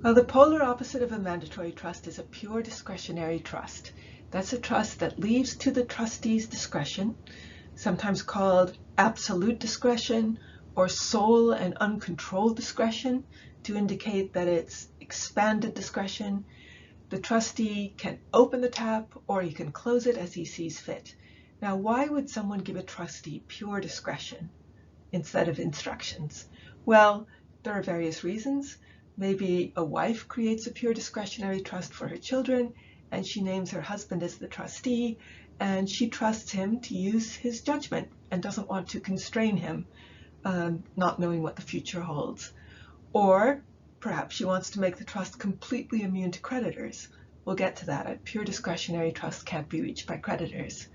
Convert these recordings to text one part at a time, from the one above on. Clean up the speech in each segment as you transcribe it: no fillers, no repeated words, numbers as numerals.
Well, the polar opposite of a mandatory trust is a pure discretionary trust. That's a trust that leaves to the trustee's discretion, sometimes called absolute discretion or sole and uncontrolled discretion, to indicate that it's expanded discretion. The trustee can open the tap or he can close it as he sees fit. Now, why would someone give a trustee pure discretion instead of instructions? Well, there are various reasons. Maybe a wife creates a pure discretionary trust for her children, and she names her husband as the trustee, and she trusts him to use his judgment and doesn't want to constrain him, not knowing what the future holds. Or perhaps she wants to make the trust completely immune to creditors. We'll get to that. A pure discretionary trust can't be reached by creditors.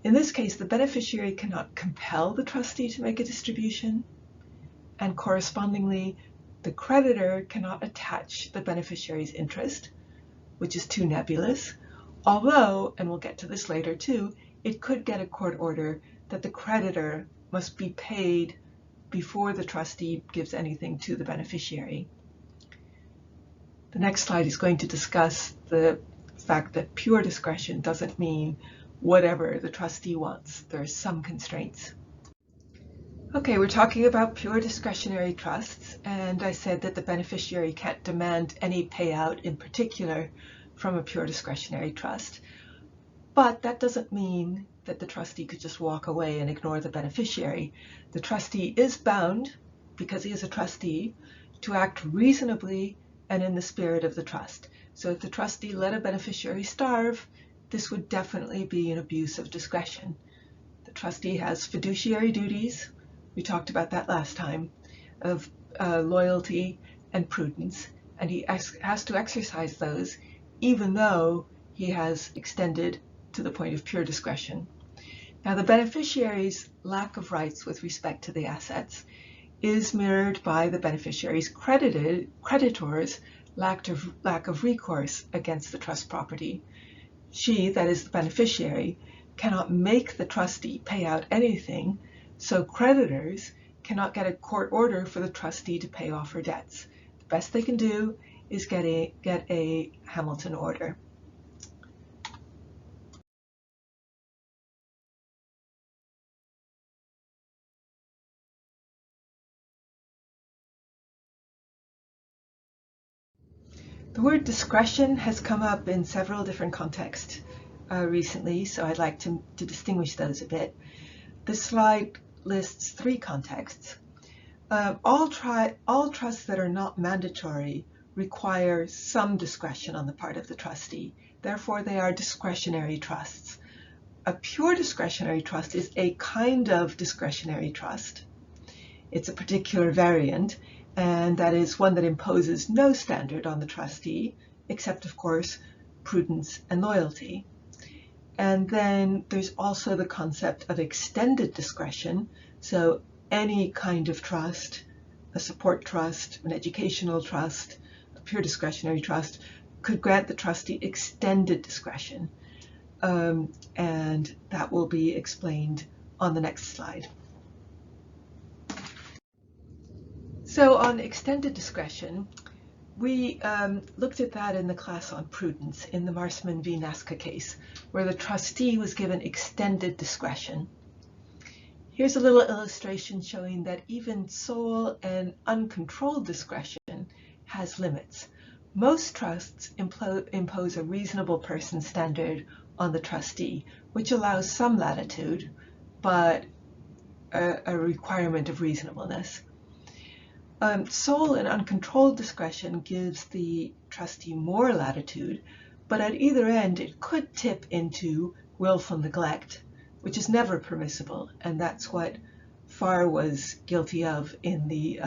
In this case, the beneficiary cannot compel the trustee to make a distribution, and correspondingly, the creditor cannot attach the beneficiary's interest, which is too nebulous, although, and we'll get to this later too, it could get a court order that the creditor must be paid before the trustee gives anything to the beneficiary. The next slide is going to discuss the fact that pure discretion doesn't mean whatever the trustee wants. There are some constraints. Okay, we're talking about pure discretionary trusts, and I said that the beneficiary can't demand any payout in particular from a pure discretionary trust. But that doesn't mean that the trustee could just walk away and ignore the beneficiary. The trustee is bound, because he is a trustee, to act reasonably and in the spirit of the trust. So if the trustee let a beneficiary starve, this would definitely be an abuse of discretion. The trustee has fiduciary duties, we talked about that last time, of loyalty and prudence, and he has to exercise those even though he has extended to the point of pure discretion. Now, the beneficiary's lack of rights with respect to the assets is mirrored by the beneficiary's creditor's lack of recourse against the trust property. She, that is the beneficiary, cannot make the trustee pay out anything, so creditors cannot get a court order for the trustee to pay off her debts. The best they can do is get a Hamilton order. The word discretion has come up in several different contexts recently, so I'd like to distinguish those a bit. This slide lists three contexts. All trusts that are not mandatory require some discretion on the part of the trustee. Therefore, they are discretionary trusts. A pure discretionary trust is a kind of discretionary trust. It's a particular variant, and that is one that imposes no standard on the trustee, except, of course, prudence and loyalty. And then there's also the concept of extended discretion. So any kind of trust, a support trust, an educational trust, a pure discretionary trust, could grant the trustee extended discretion. And that will be explained on the next slide. So on extended discretion, we looked at that in the class on prudence in the Marsman v. Nasca case, where the trustee was given extended discretion. Here's a little illustration showing that even sole and uncontrolled discretion has limits. Most trusts impose a reasonable person standard on the trustee, which allows some latitude, but a requirement of reasonableness. Sole and uncontrolled discretion gives the trustee more latitude, but at either end it could tip into willful neglect, which is never permissible, and that's what Farr was guilty of in the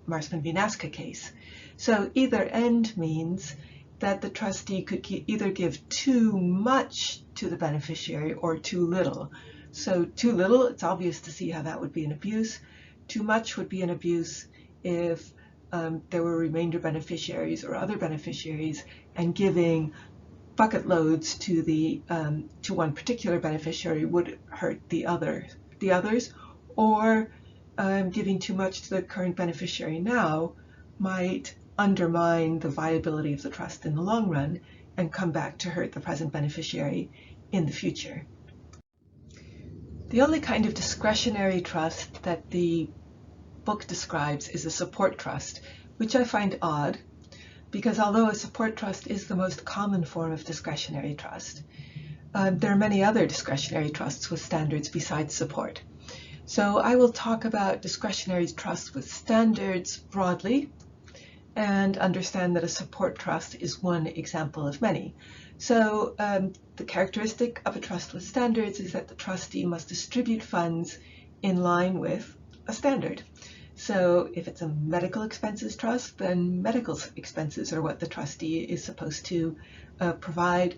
Marsman v. Nasca case. So either end means that the trustee could either give too much to the beneficiary or too little. So too little, it's obvious to see how that would be an abuse. Too much would be an abuse if there were remainder beneficiaries or other beneficiaries, and giving bucket loads to one particular beneficiary would hurt the others, or giving too much to the current beneficiary now might undermine the viability of the trust in the long run and come back to hurt the present beneficiary in the future. The only kind of discretionary trust that the book describes is a support trust, which I find odd because although a support trust is the most common form of discretionary trust, there are many other discretionary trusts with standards besides support. So I will talk about discretionary trusts with standards broadly and understand that a support trust is one example of many. So the characteristic of a trust with standards is that the trustee must distribute funds in line with a standard. So if it's a medical expenses trust, then medical expenses are what the trustee is supposed to provide.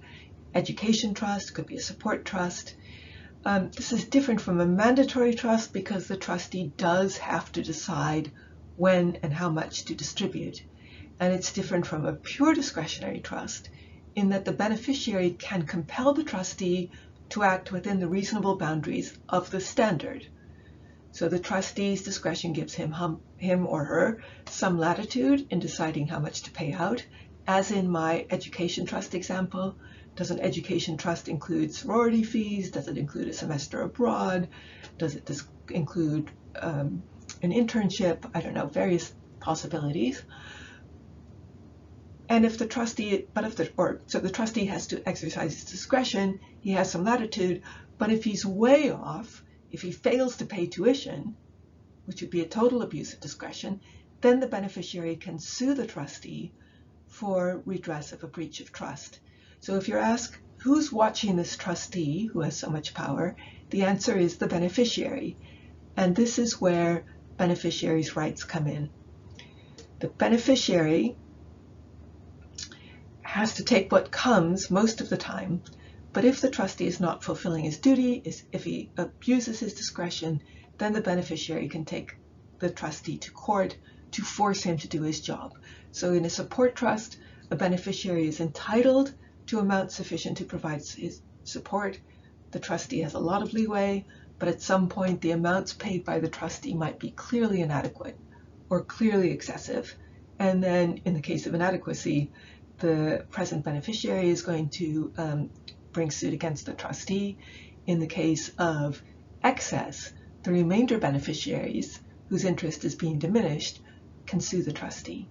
Education trust could be a support trust. This is different from a mandatory trust because the trustee does have to decide when and how much to distribute. And it's different from a pure discretionary trust in that the beneficiary can compel the trustee to act within the reasonable boundaries of the standard. So the trustee's discretion gives him or her some latitude in deciding how much to pay out. As in my education trust example, does an education trust include sorority fees? Does it include a semester abroad? Does it include an internship? I don't know, various possibilities. And if the trustee, so the trustee has to exercise his discretion, he has some latitude, but if he's way off, if he fails to pay tuition, which would be a total abuse of discretion, then the beneficiary can sue the trustee for redress of a breach of trust. So if you're asked, who's watching this trustee who has so much power? The answer is the beneficiary. And this is where beneficiaries' rights come in. The beneficiary has to take what comes most of the time, but if the trustee is not fulfilling his duty, if he abuses his discretion, then the beneficiary can take the trustee to court to force him to do his job. So in a support trust, a beneficiary is entitled to amount sufficient to provide his support. The trustee has a lot of leeway, but at some point the amounts paid by the trustee might be clearly inadequate or clearly excessive. And then in the case of inadequacy, the present beneficiary is going to bring suit against the trustee. In the case of excess, the remainder beneficiaries, whose interest is being diminished, can sue the trustee.